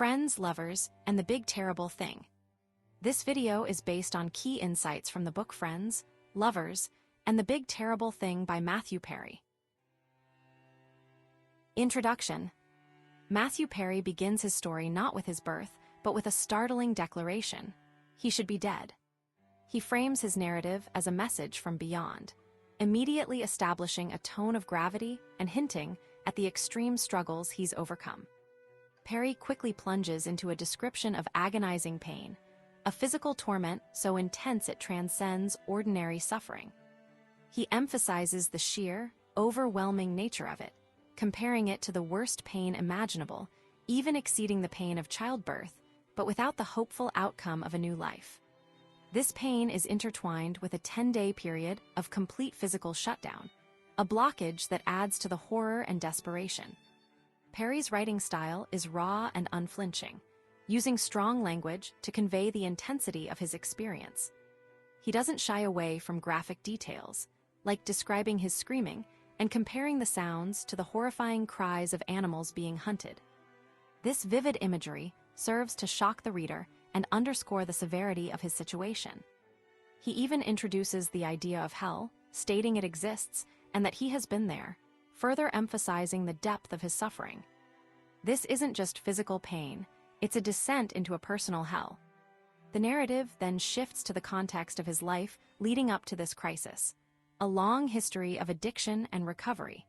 Friends, Lovers, and the Big Terrible Thing. This video is based on key insights from the book Friends, Lovers, and the Big Terrible Thing by Matthew Perry. Introduction. Matthew Perry begins his story not with his birth, but with a startling declaration: he should be dead. He frames his narrative as a message from beyond, immediately establishing a tone of gravity and hinting at the extreme struggles he's overcome. Perry quickly plunges into a description of agonizing pain, a physical torment so intense it transcends ordinary suffering. He emphasizes the sheer, overwhelming nature of it, comparing it to the worst pain imaginable, even exceeding the pain of childbirth, but without the hopeful outcome of a new life. This pain is intertwined with a 10-day period of complete physical shutdown, a blockage that adds to the horror and desperation. Perry's writing style is raw and unflinching, using strong language to convey the intensity of his experience. He doesn't shy away from graphic details, like describing his screaming and comparing the sounds to the horrifying cries of animals being hunted. This vivid imagery serves to shock the reader and underscore the severity of his situation. He even introduces the idea of hell, stating it exists and that he has been there, further emphasizing the depth of his suffering. This isn't just physical pain, it's a descent into a personal hell. The narrative then shifts to the context of his life leading up to this crisis, a long history of addiction and recovery.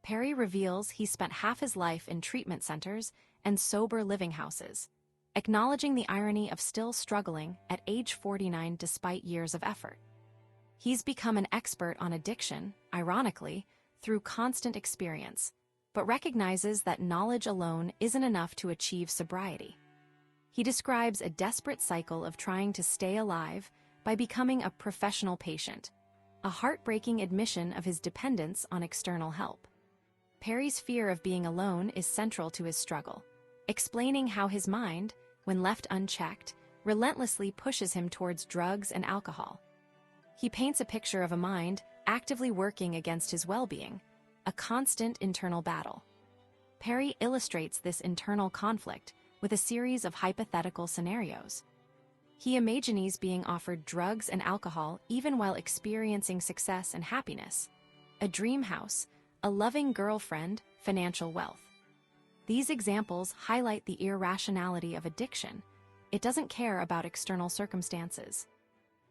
Perry reveals he spent half his life in treatment centers and sober living houses, acknowledging the irony of still struggling at age 49 despite years of effort. He's become an expert on addiction, ironically, through constant experience, but recognizes that knowledge alone isn't enough to achieve sobriety. He describes a desperate cycle of trying to stay alive by becoming a professional patient, a heartbreaking admission of his dependence on external help. Perry's fear of being alone is central to his struggle, explaining how his mind, when left unchecked, relentlessly pushes him towards drugs and alcohol. He paints a picture of a mind actively working against his well-being, a constant internal battle. Perry illustrates this internal conflict with a series of hypothetical scenarios. He imagines being offered drugs and alcohol even while experiencing success and happiness, a dream house, a loving girlfriend, financial wealth. These examples highlight the irrationality of addiction. It doesn't care about external circumstances.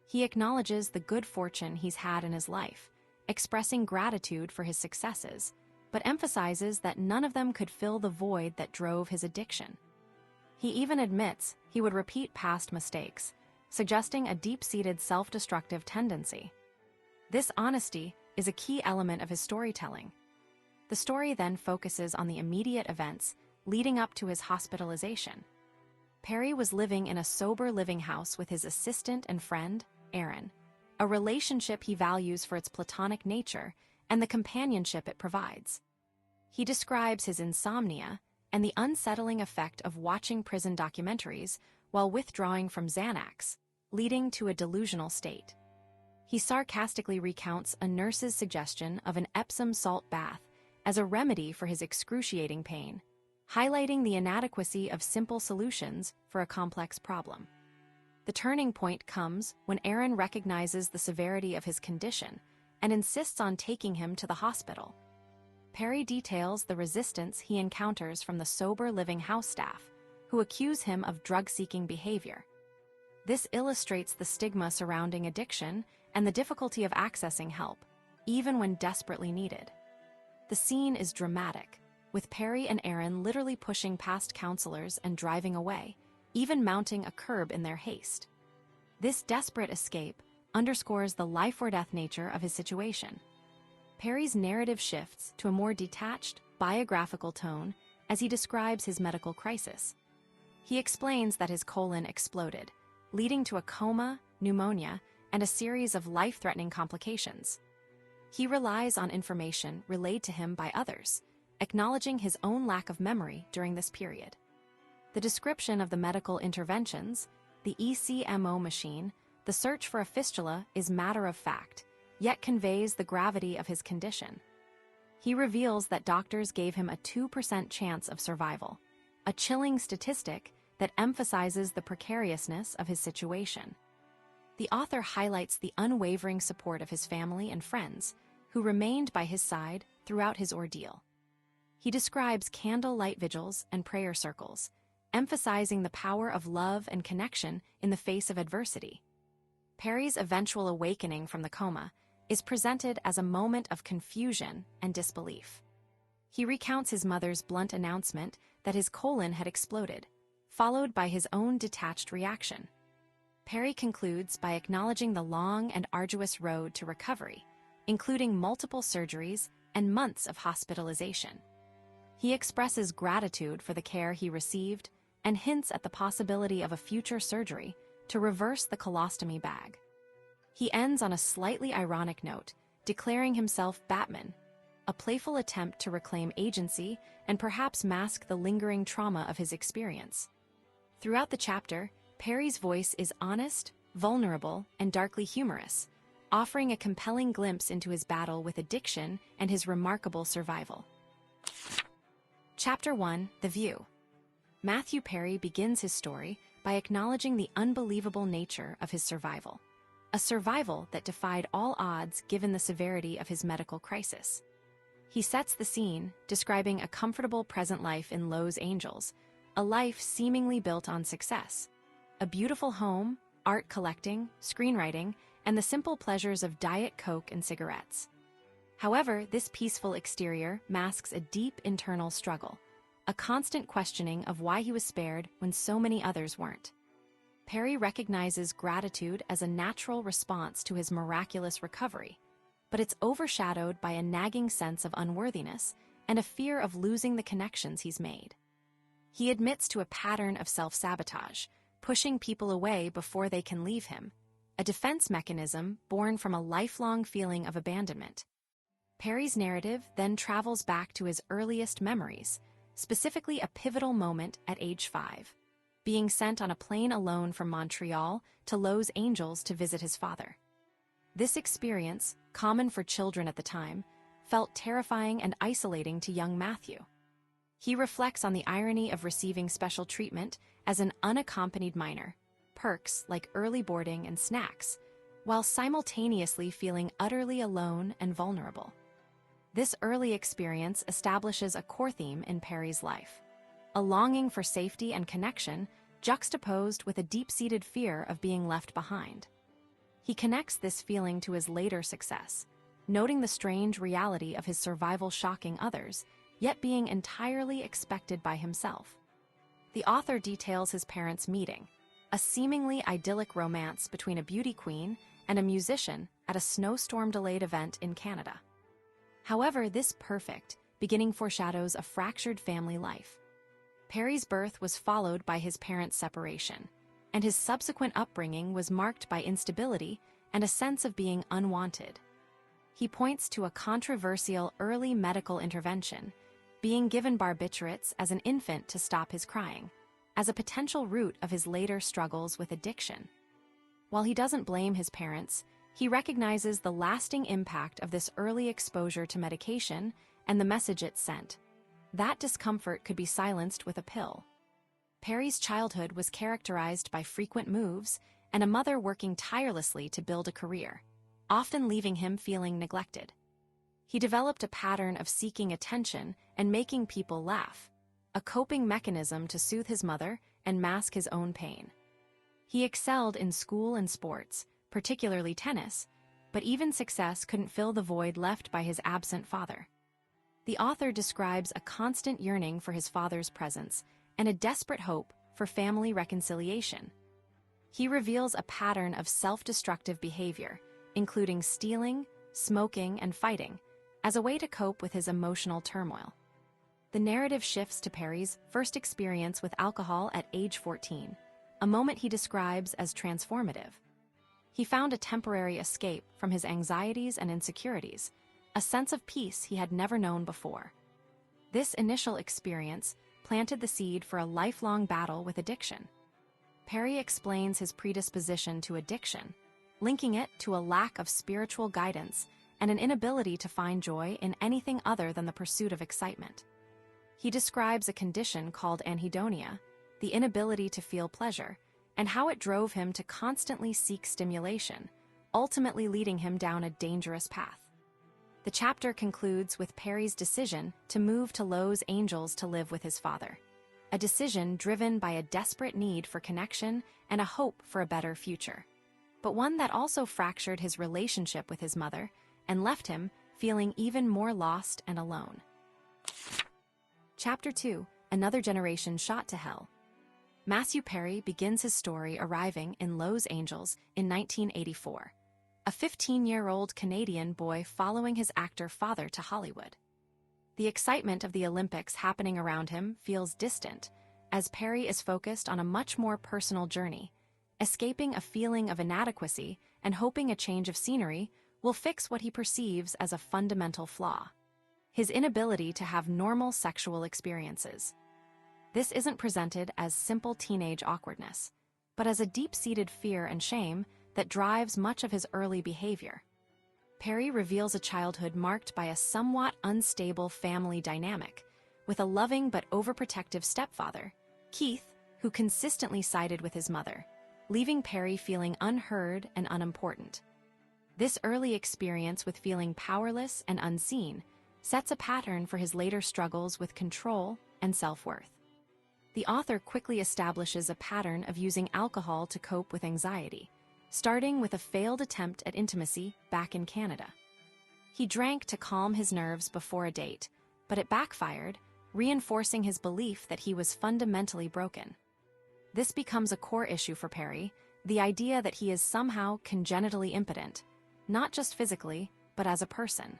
He acknowledges the good fortune he's had in his life, expressing gratitude for his successes, but emphasizes that none of them could fill the void that drove his addiction. He even admits he would repeat past mistakes, suggesting a deep-seated self-destructive tendency. This honesty is a key element of his storytelling. The story then focuses on the immediate events leading up to his hospitalization. Perry was living in a sober living house with his assistant and friend, Aaron, a relationship he values for its platonic nature and the companionship it provides. He describes his insomnia and the unsettling effect of watching prison documentaries while withdrawing from Xanax, leading to a delusional state. He sarcastically recounts a nurse's suggestion of an Epsom salt bath as a remedy for his excruciating pain, highlighting the inadequacy of simple solutions for a complex problem. The turning point comes when Aaron recognizes the severity of his condition and insists on taking him to the hospital. Perry details the resistance he encounters from the sober living house staff, who accuse him of drug-seeking behavior. This illustrates the stigma surrounding addiction and the difficulty of accessing help, even when desperately needed. The scene is dramatic, with Perry and Aaron literally pushing past counselors and driving away, even mounting a curb in their haste. This desperate escape underscores the life-or-death nature of his situation. Perry's narrative shifts to a more detached, biographical tone as he describes his medical crisis. He explains that his colon exploded, leading to a coma, pneumonia, and a series of life-threatening complications. He relies on information relayed to him by others, acknowledging his own lack of memory during this period. The description of the medical interventions, the ECMO machine, the search for a fistula is matter of fact, yet conveys the gravity of his condition. He reveals that doctors gave him a 2% chance of survival, a chilling statistic that emphasizes the precariousness of his situation. The author highlights the unwavering support of his family and friends, who remained by his side throughout his ordeal. He describes candlelight vigils and prayer circles, emphasizing the power of love and connection in the face of adversity. Perry's eventual awakening from the coma is presented as a moment of confusion and disbelief. He recounts his mother's blunt announcement that his colon had exploded, followed by his own detached reaction. Perry concludes by acknowledging the long and arduous road to recovery, including multiple surgeries and months of hospitalization. He expresses gratitude for the care he received and hints at the possibility of a future surgery to reverse the colostomy bag. He ends on a slightly ironic note, declaring himself Batman, a playful attempt to reclaim agency and perhaps mask the lingering trauma of his experience. Throughout the chapter, Perry's voice is honest, vulnerable, and darkly humorous, offering a compelling glimpse into his battle with addiction and his remarkable survival. Chapter 1: The View. Matthew Perry begins his story by acknowledging the unbelievable nature of his survival, a survival that defied all odds given the severity of his medical crisis. He sets the scene, describing a comfortable present life in Los Angeles, a life seemingly built on success. A beautiful home, art collecting, screenwriting, and the simple pleasures of Diet Coke and cigarettes. However, this peaceful exterior masks a deep internal struggle, a constant questioning of why he was spared when so many others weren't. Perry recognizes gratitude as a natural response to his miraculous recovery, but it's overshadowed by a nagging sense of unworthiness and a fear of losing the connections he's made. He admits to a pattern of self-sabotage, pushing people away before they can leave him, a defense mechanism born from a lifelong feeling of abandonment. Perry's narrative then travels back to his earliest memories, specifically a pivotal moment at age 5, being sent on a plane alone from Montreal to Los Angeles to visit his father. This experience, common for children at the time, felt terrifying and isolating to young Matthew. He reflects on the irony of receiving special treatment as an unaccompanied minor, perks like early boarding and snacks, while simultaneously feeling utterly alone and vulnerable. This early experience establishes a core theme in Perry's life, a longing for safety and connection juxtaposed with a deep-seated fear of being left behind. He connects this feeling to his later success, noting the strange reality of his survival shocking others, yet being entirely expected by himself. The author details his parents' meeting, a seemingly idyllic romance between a beauty queen and a musician at a snowstorm-delayed event in Canada. However, this perfect beginning foreshadows a fractured family life. Perry's birth was followed by his parents' separation, and his subsequent upbringing was marked by instability and a sense of being unwanted. He points to a controversial early medical intervention, being given barbiturates as an infant to stop his crying, as a potential root of his later struggles with addiction. While he doesn't blame his parents, he recognizes the lasting impact of this early exposure to medication and the message it sent. That discomfort could be silenced with a pill. Perry's childhood was characterized by frequent moves and a mother working tirelessly to build a career, often leaving him feeling neglected. He developed a pattern of seeking attention and making people laugh, a coping mechanism to soothe his mother and mask his own pain. He excelled in school and sports, particularly tennis, but even success couldn't fill the void left by his absent father. The author describes a constant yearning for his father's presence and a desperate hope for family reconciliation. He reveals a pattern of self-destructive behavior, including stealing, smoking, and fighting, as a way to cope with his emotional turmoil. The narrative shifts to Perry's first experience with alcohol at age 14, a moment he describes as transformative. He found a temporary escape from his anxieties and insecurities, a sense of peace he had never known before. This initial experience planted the seed for a lifelong battle with addiction. Perry explains his predisposition to addiction, linking it to a lack of spiritual guidance and an inability to find joy in anything other than the pursuit of excitement. He describes a condition called anhedonia, the inability to feel pleasure, and how it drove him to constantly seek stimulation, ultimately leading him down a dangerous path. The chapter concludes with Perry's decision to move to Los Angeles to live with his father, a decision driven by a desperate need for connection and a hope for a better future, but one that also fractured his relationship with his mother and left him feeling even more lost and alone. Chapter 2: Another Generation Shot to Hell. Matthew Perry begins his story arriving in Los Angeles in 1984, a 15-year-old Canadian boy following his actor father to Hollywood. The excitement of the Olympics happening around him feels distant, as Perry is focused on a much more personal journey, escaping a feeling of inadequacy and hoping a change of scenery will fix what he perceives as a fundamental flaw: his inability to have normal sexual experiences. This isn't presented as simple teenage awkwardness, but as a deep-seated fear and shame that drives much of his early behavior. Perry reveals a childhood marked by a somewhat unstable family dynamic, with a loving but overprotective stepfather, Keith, who consistently sided with his mother, leaving Perry feeling unheard and unimportant. This early experience with feeling powerless and unseen sets a pattern for his later struggles with control and self-worth. The author quickly establishes a pattern of using alcohol to cope with anxiety, starting with a failed attempt at intimacy back in Canada. He drank to calm his nerves before a date, but it backfired, reinforcing his belief that he was fundamentally broken. This becomes a core issue for Perry, the idea that he is somehow congenitally impotent, not just physically, but as a person.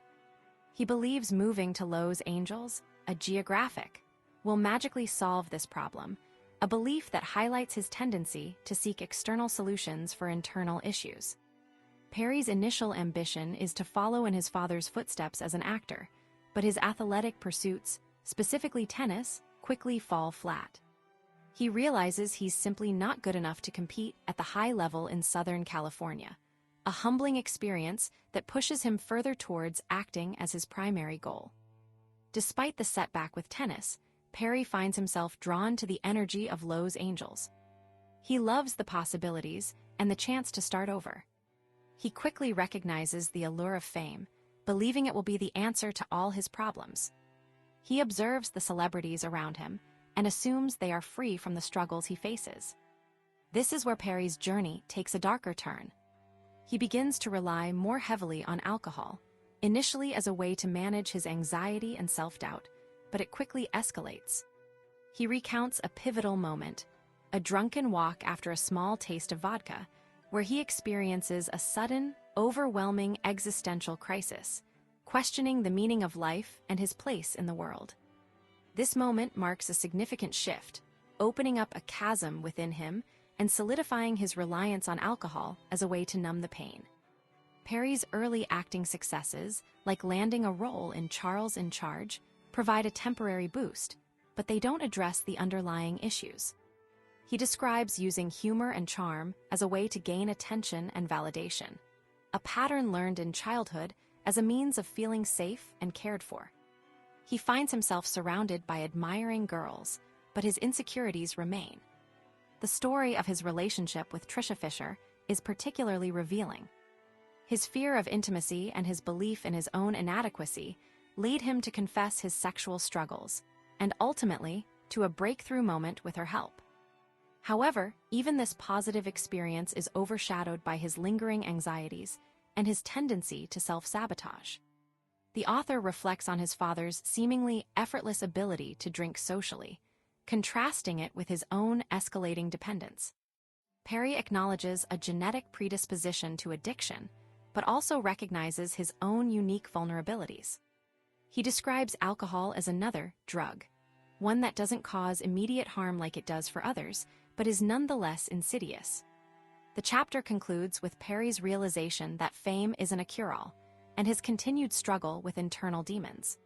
He believes moving to Los Angeles, a geographic, will magically solve this problem, a belief that highlights his tendency to seek external solutions for internal issues. Perry's initial ambition is to follow in his father's footsteps as an actor, but his athletic pursuits, specifically tennis, quickly fall flat. He realizes he's simply not good enough to compete at the high level in Southern California, a humbling experience that pushes him further towards acting as his primary goal. Despite the setback with tennis, Perry finds himself drawn to the energy of Los Angeles. He loves the possibilities and the chance to start over. He quickly recognizes the allure of fame, believing it will be the answer to all his problems. He observes the celebrities around him and assumes they are free from the struggles he faces. This is where Perry's journey takes a darker turn. He begins to rely more heavily on alcohol, initially as a way to manage his anxiety and self-doubt, but it quickly escalates. He recounts a pivotal moment, a drunken walk after a small taste of vodka, where he experiences a sudden, overwhelming existential crisis, questioning the meaning of life and his place in the world. This moment marks a significant shift, opening up a chasm within him and solidifying his reliance on alcohol as a way to numb the pain. Perry's early acting successes, like landing a role in Charles in Charge, provide a temporary boost, but they don't address the underlying issues. He describes using humor and charm as a way to gain attention and validation, a pattern learned in childhood as a means of feeling safe and cared for. He finds himself surrounded by admiring girls, but his insecurities remain. The story of his relationship with Trisha Fisher is particularly revealing. His fear of intimacy and his belief in his own inadequacy lead him to confess his sexual struggles, and ultimately to a breakthrough moment with her help. However, even this positive experience is overshadowed by his lingering anxieties and his tendency to self-sabotage. The author reflects on his father's seemingly effortless ability to drink socially, contrasting it with his own escalating dependence. Perry acknowledges a genetic predisposition to addiction, but also recognizes his own unique vulnerabilities. He describes alcohol as another drug, one that doesn't cause immediate harm like it does for others, but is nonetheless insidious. The chapter concludes with Perry's realization that fame isn't a cure-all, and his continued struggle with internal demons.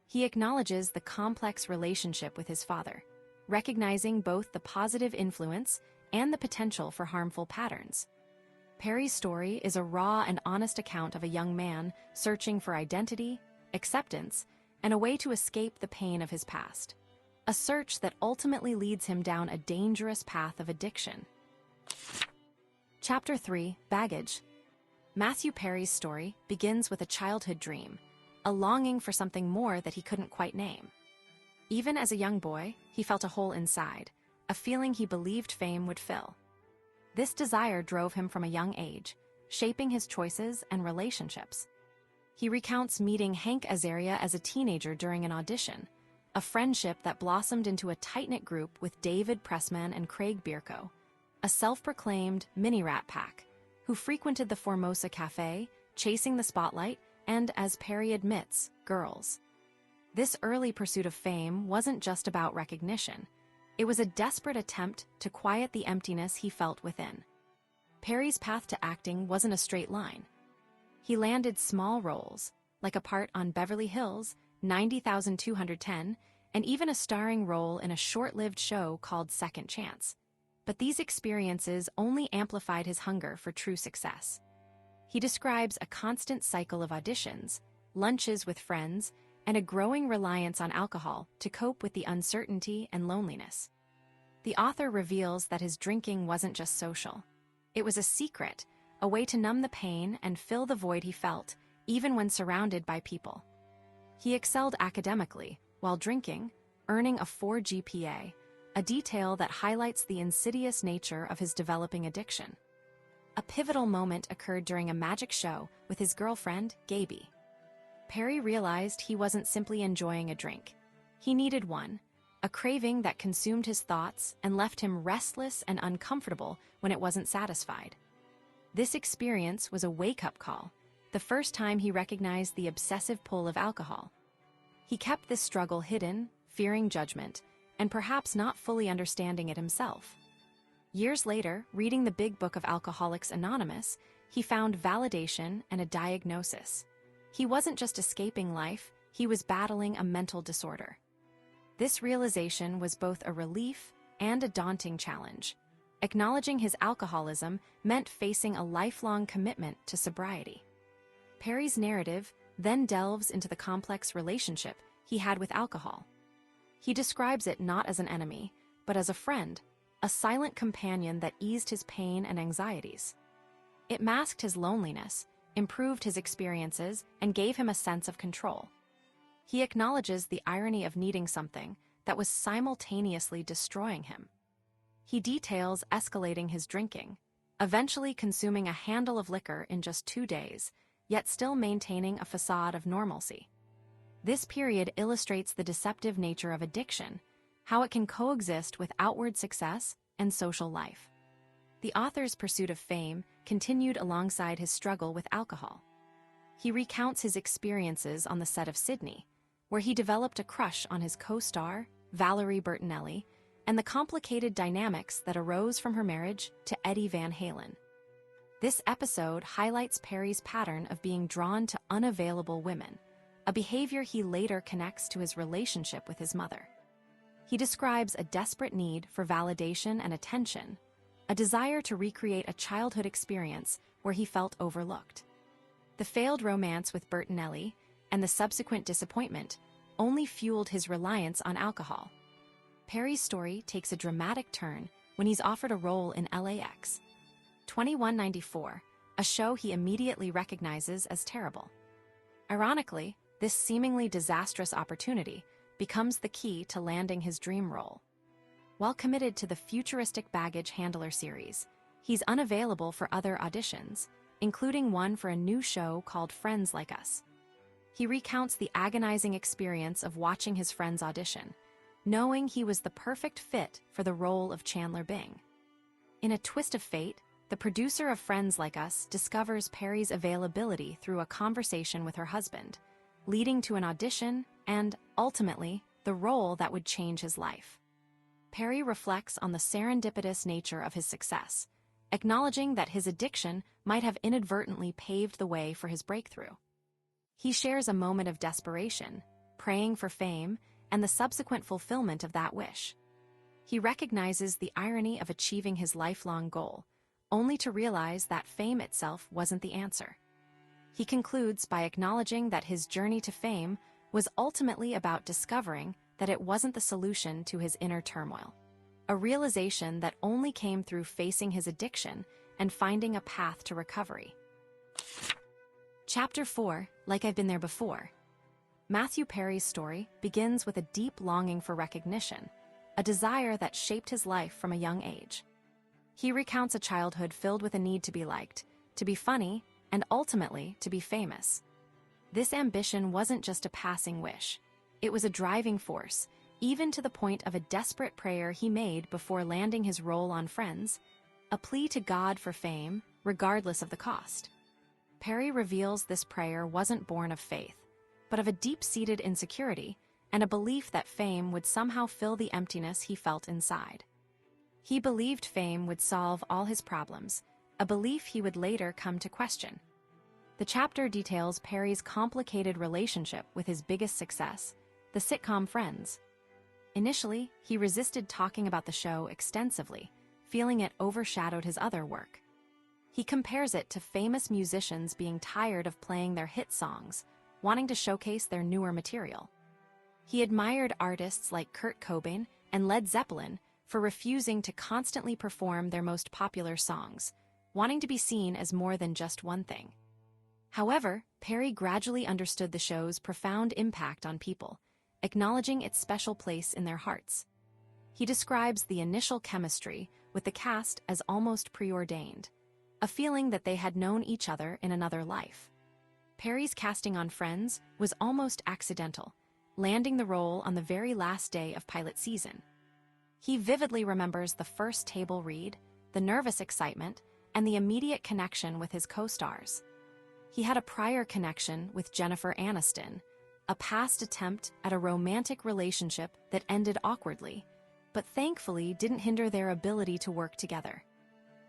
He acknowledges the complex relationship with his father, recognizing both the positive influence and the potential for harmful patterns. Perry's story is a raw and honest account of a young man searching for identity, acceptance, and a way to escape the pain of his past. A search that ultimately leads him down a dangerous path of addiction. Chapter 3: Baggage. Matthew Perry's story begins with a childhood dream, a longing for something more that he couldn't quite name. Even as a young boy, he felt a hole inside, a feeling he believed fame would fill. This desire drove him from a young age, shaping his choices and relationships. He recounts meeting Hank Azaria as a teenager during an audition, a friendship that blossomed into a tight-knit group with David Pressman and Craig Bierko, a self-proclaimed mini-rat pack who frequented the Formosa Cafe, chasing the spotlight, and, as Perry admits, girls. This early pursuit of fame wasn't just about recognition. It was a desperate attempt to quiet the emptiness he felt within. Perry's path to acting wasn't a straight line. He landed small roles, like a part on Beverly Hills, 90,210, and even a starring role in a short-lived show called Second Chance. But these experiences only amplified his hunger for true success. He describes a constant cycle of auditions, lunches with friends, and a growing reliance on alcohol to cope with the uncertainty and loneliness. The author reveals that his drinking wasn't just social. It was a secret, a way to numb the pain and fill the void he felt, even when surrounded by people. He excelled academically, while drinking, earning a 4 GPA, a detail that highlights the insidious nature of his developing addiction. A pivotal moment occurred during a magic show with his girlfriend, Gaby. Perry realized he wasn't simply enjoying a drink. He needed one, a craving that consumed his thoughts and left him restless and uncomfortable when it wasn't satisfied. This experience was a wake-up call, the first time he recognized the obsessive pull of alcohol. He kept this struggle hidden, fearing judgment, and perhaps not fully understanding it himself. Years later, reading the Big Book of Alcoholics Anonymous, he found validation and a diagnosis. He wasn't just escaping life, he was battling a mental disorder. This realization was both a relief and a daunting challenge. Acknowledging his alcoholism meant facing a lifelong commitment to sobriety. Perry's narrative then delves into the complex relationship he had with alcohol. He describes it not as an enemy, but as a friend, a silent companion that eased his pain and anxieties. It masked his loneliness, improved his experiences, and gave him a sense of control. He acknowledges the irony of needing something that was simultaneously destroying him. He details escalating his drinking, eventually consuming a handle of liquor in just 2 days, yet still maintaining a facade of normalcy. This period illustrates the deceptive nature of addiction, how it can coexist with outward success and social life. The author's pursuit of fame continued alongside his struggle with alcohol. He recounts his experiences on the set of Sydney, where he developed a crush on his co-star, Valerie Bertinelli, and the complicated dynamics that arose from her marriage to Eddie Van Halen. This episode highlights Perry's pattern of being drawn to unavailable women, a behavior he later connects to his relationship with his mother. He describes a desperate need for validation and attention, a desire to recreate a childhood experience where he felt overlooked. The failed romance with Bertinelli and the subsequent disappointment only fueled his reliance on alcohol. Perry's story takes a dramatic turn when he's offered a role in LAX 2194, a show he immediately recognizes as terrible. Ironically, this seemingly disastrous opportunity becomes the key to landing his dream role. While committed to the futuristic baggage handler series, he's unavailable for other auditions, including one for a new show called Friends Like Us. He recounts the agonizing experience of watching his friends audition, knowing he was the perfect fit for the role of Chandler Bing. In a twist of fate, the producer of Friends Like Us discovers Perry's availability through a conversation with her husband, leading to an audition and, ultimately, the role that would change his life. Perry reflects on the serendipitous nature of his success, acknowledging that his addiction might have inadvertently paved the way for his breakthrough. He shares a moment of desperation, praying for fame, and the subsequent fulfillment of that wish. He recognizes the irony of achieving his lifelong goal, only to realize that fame itself wasn't the answer. He concludes by acknowledging that his journey to fame was ultimately about discovering that it wasn't the solution to his inner turmoil. A realization that only came through facing his addiction and finding a path to recovery. Chapter 4, Like I've Been There Before. Matthew Perry's story begins with a deep longing for recognition, a desire that shaped his life from a young age. He recounts a childhood filled with a need to be liked, to be funny, and ultimately to be famous. This ambition wasn't just a passing wish. It was a driving force, even to the point of a desperate prayer he made before landing his role on Friends, a plea to God for fame, regardless of the cost. Perry reveals this prayer wasn't born of faith, but of a deep-seated insecurity and a belief that fame would somehow fill the emptiness he felt inside. He believed fame would solve all his problems, a belief he would later come to question. The chapter details Perry's complicated relationship with his biggest success, the sitcom Friends. Initially, he resisted talking about the show extensively, feeling it overshadowed his other work. He compares it to famous musicians being tired of playing their hit songs, wanting to showcase their newer material. He admired artists like Kurt Cobain and Led Zeppelin for refusing to constantly perform their most popular songs, wanting to be seen as more than just one thing. However, Perry gradually understood the show's profound impact on people, acknowledging its special place in their hearts. He describes the initial chemistry with the cast as almost preordained, a feeling that they had known each other in another life. Perry's casting on Friends was almost accidental, landing the role on the very last day of pilot season. He vividly remembers the first table read, the nervous excitement, and the immediate connection with his co-stars. He had a prior connection with Jennifer Aniston, a past attempt at a romantic relationship that ended awkwardly, but thankfully didn't hinder their ability to work together.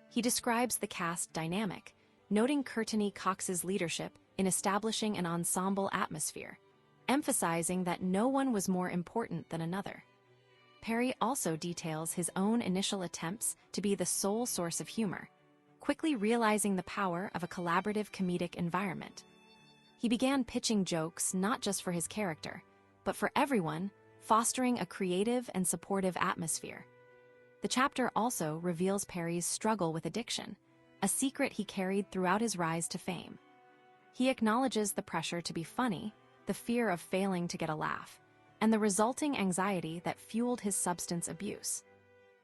He describes the cast dynamic, noting Courteney Cox's leadership in establishing an ensemble atmosphere, emphasizing that no one was more important than another. Perry also details his own initial attempts to be the sole source of humor, quickly realizing the power of a collaborative comedic environment. He began pitching jokes not just for his character, but for everyone, fostering a creative and supportive atmosphere. The chapter also reveals Perry's struggle with addiction, a secret he carried throughout his rise to fame. He acknowledges the pressure to be funny, the fear of failing to get a laugh, and the resulting anxiety that fueled his substance abuse.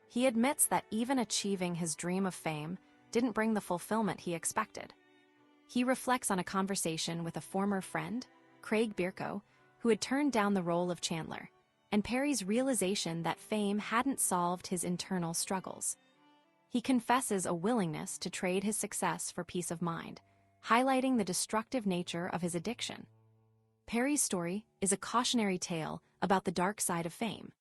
He admits that even achieving his dream of fame didn't bring the fulfillment he expected. He reflects on a conversation with a former friend, Craig Bierko, who had turned down the role of Chandler, and Perry's realization that fame hadn't solved his internal struggles. He confesses a willingness to trade his success for peace of mind, highlighting the destructive nature of his addiction. Perry's story is a cautionary tale about the dark side of fame.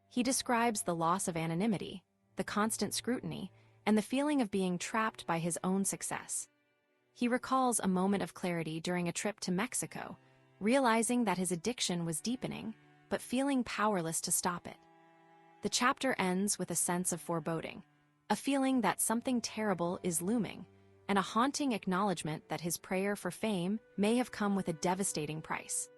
He describes the loss of anonymity, the constant scrutiny, and the feeling of being trapped by his own success. He recalls a moment of clarity during a trip to Mexico, realizing that his addiction was deepening, but feeling powerless to stop it. The chapter ends with a sense of foreboding, a feeling that something terrible is looming, and a haunting acknowledgement that his prayer for fame may have come with a devastating price.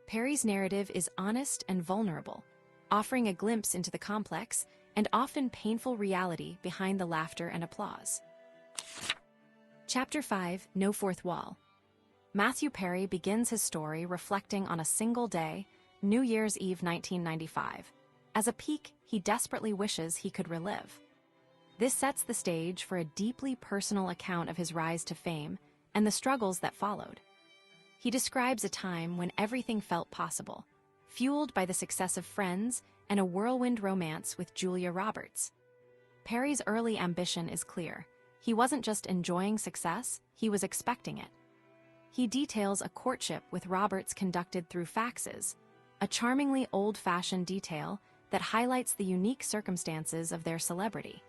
Perry's narrative is honest and vulnerable, offering a glimpse into the complex and often painful reality behind the laughter and applause. Chapter 5, No Fourth Wall. Matthew Perry begins his story reflecting on a single day, New Year's Eve 1995, as a peak he desperately wishes he could relive. This sets the stage for a deeply personal account of his rise to fame and the struggles that followed. He describes a time when everything felt possible, fueled by the success of Friends and a whirlwind romance with Julia Roberts. Perry's early ambition is clear. He wasn't just enjoying success, he was expecting it. He details a courtship with Roberts conducted through faxes, a charmingly old-fashioned detail that highlights the unique circumstances of their celebrity.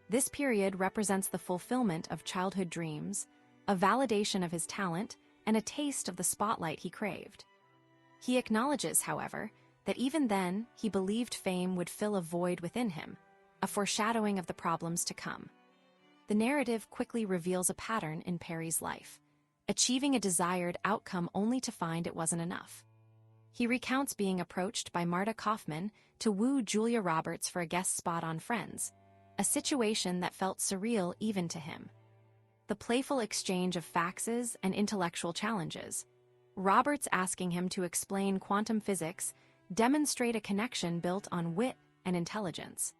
This period represents the fulfillment of childhood dreams, a validation of his talent, and a taste of the spotlight he craved. He acknowledges, however, that even then he believed fame would fill a void within him, a foreshadowing of the problems to come. The narrative quickly reveals a pattern in Perry's life, achieving a desired outcome only to find it wasn't enough. He recounts being approached by Marta Kaufman to woo Julia Roberts for a guest spot on Friends, a situation that felt surreal even to him. The playful exchange of faxes and intellectual challenges, Roberts asking him to explain quantum physics, demonstrate a connection built on wit and intelligence.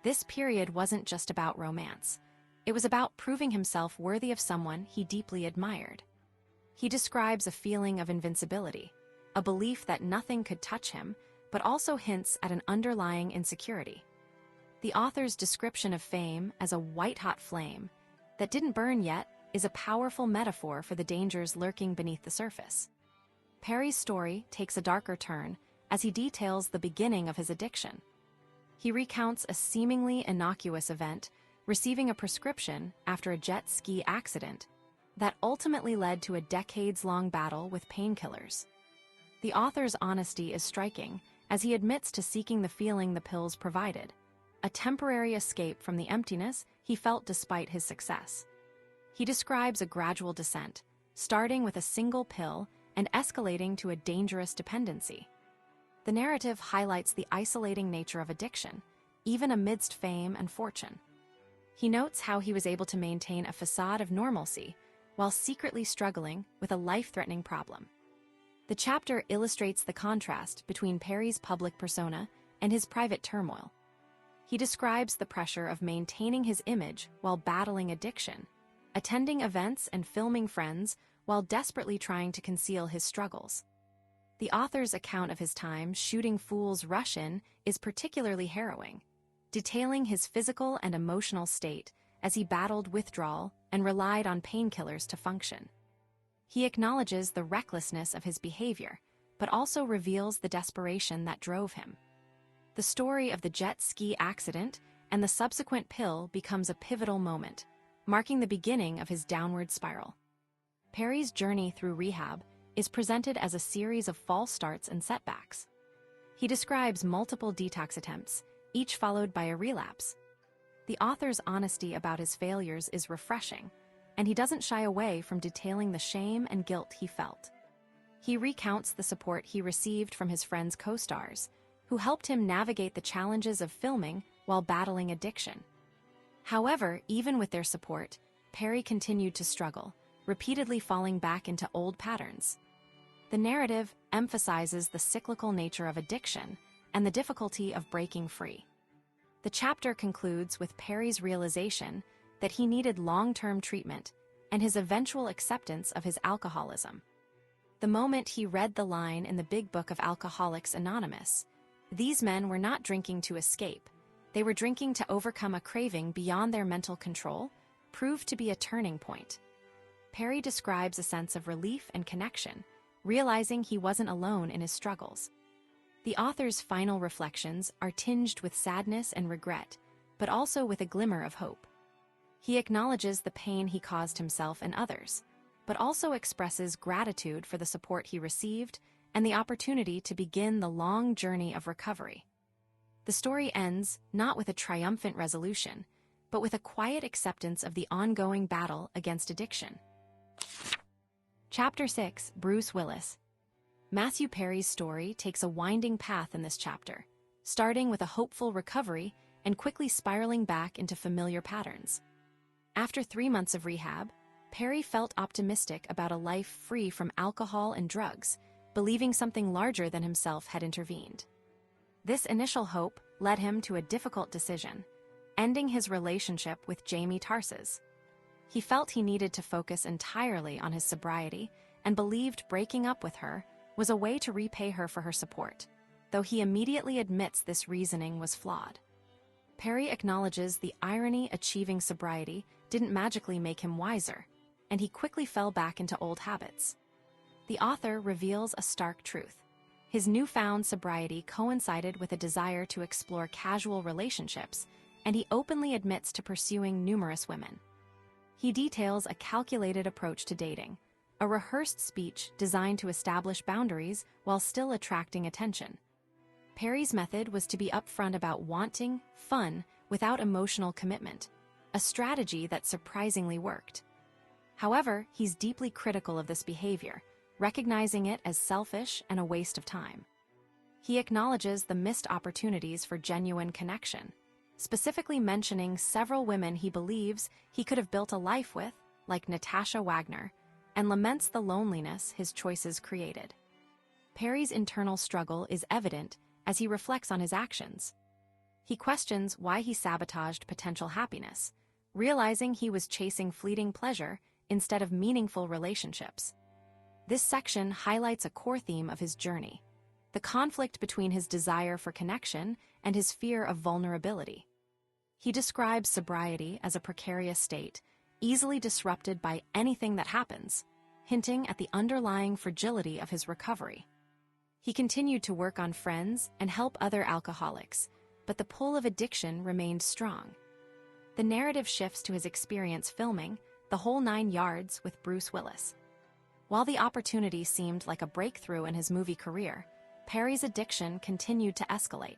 This period wasn't just about romance. It was about proving himself worthy of someone he deeply admired. He describes a feeling of invincibility, a belief that nothing could touch him, but also hints at an underlying insecurity. The author's description of fame as a white-hot flame that didn't burn yet is a powerful metaphor for the dangers lurking beneath the surface. Perry's story takes a darker turn as he details the beginning of his addiction. He recounts a seemingly innocuous event, receiving a prescription after a jet ski accident that ultimately led to a decades-long battle with painkillers. The author's honesty is striking as he admits to seeking the feeling the pills provided, a temporary escape from the emptiness he felt despite his success. He describes a gradual descent, starting with a single pill and escalating to a dangerous dependency. The narrative highlights the isolating nature of addiction, even amidst fame and fortune. He notes how he was able to maintain a facade of normalcy while secretly struggling with a life-threatening problem. The chapter illustrates the contrast between Perry's public persona and his private turmoil. He describes the pressure of maintaining his image while battling addiction, attending events and filming Friends while desperately trying to conceal his struggles. The author's account of his time shooting Fool's Rush-In is particularly harrowing, detailing his physical and emotional state as he battled withdrawal and relied on painkillers to function. He acknowledges the recklessness of his behavior, but also reveals the desperation that drove him. The story of the jet ski accident and the subsequent pill becomes a pivotal moment, marking the beginning of his downward spiral. Perry's journey through rehab is presented as a series of false starts and setbacks. He describes multiple detox attempts, each followed by a relapse. The author's honesty about his failures is refreshing, and he doesn't shy away from detailing the shame and guilt he felt. He recounts the support he received from his friends' co-stars, who helped him navigate the challenges of filming while battling addiction. However, even with their support, Perry continued to struggle, repeatedly falling back into old patterns. The narrative emphasizes the cyclical nature of addiction and the difficulty of breaking free. The chapter concludes with Perry's realization that he needed long-term treatment and his eventual acceptance of his alcoholism. The moment he read the line in the Big Book of Alcoholics Anonymous, "These men were not drinking to escape, they were drinking to overcome a craving beyond their mental control," proved to be a turning point. Perry describes a sense of relief and connection, realizing he wasn't alone in his struggles. The author's final reflections are tinged with sadness and regret, but also with a glimmer of hope. He acknowledges the pain he caused himself and others, but also expresses gratitude for the support he received and the opportunity to begin the long journey of recovery. The story ends not with a triumphant resolution, but with a quiet acceptance of the ongoing battle against addiction. Chapter 6, Bruce Willis. Matthew Perry's story takes a winding path in this chapter, starting with a hopeful recovery and quickly spiraling back into familiar patterns. After 3 months of rehab, Perry felt optimistic about a life free from alcohol and drugs, believing something larger than himself had intervened. This initial hope led him to a difficult decision, ending his relationship with Jamie Tarses. He felt he needed to focus entirely on his sobriety and believed breaking up with her was a way to repay her for her support, though he immediately admits this reasoning was flawed. Perry acknowledges the irony achieving sobriety didn't magically make him wiser, and he quickly fell back into old habits. The author reveals a stark truth. His newfound sobriety coincided with a desire to explore casual relationships, and he openly admits to pursuing numerous women. He details a calculated approach to dating, a rehearsed speech designed to establish boundaries while still attracting attention. Perry's method was to be upfront about wanting fun without emotional commitment, a strategy that surprisingly worked. However, he's deeply critical of this behavior, recognizing it as selfish and a waste of time. He acknowledges the missed opportunities for genuine connection, specifically mentioning several women he believes he could have built a life with, like Natasha Wagner, and laments the loneliness his choices created. Perry's internal struggle is evident as he reflects on his actions. He questions why he sabotaged potential happiness, realizing he was chasing fleeting pleasure instead of meaningful relationships. This section highlights a core theme of his journey: the conflict between his desire for connection and his fear of vulnerability. He describes sobriety as a precarious state, easily disrupted by anything that happens, hinting at the underlying fragility of his recovery. He continued to work on friends and help other alcoholics, but the pull of addiction remained strong. The narrative shifts to his experience filming The Whole 9 Yards with Bruce Willis. While the opportunity seemed like a breakthrough in his movie career, Perry's addiction continued to escalate.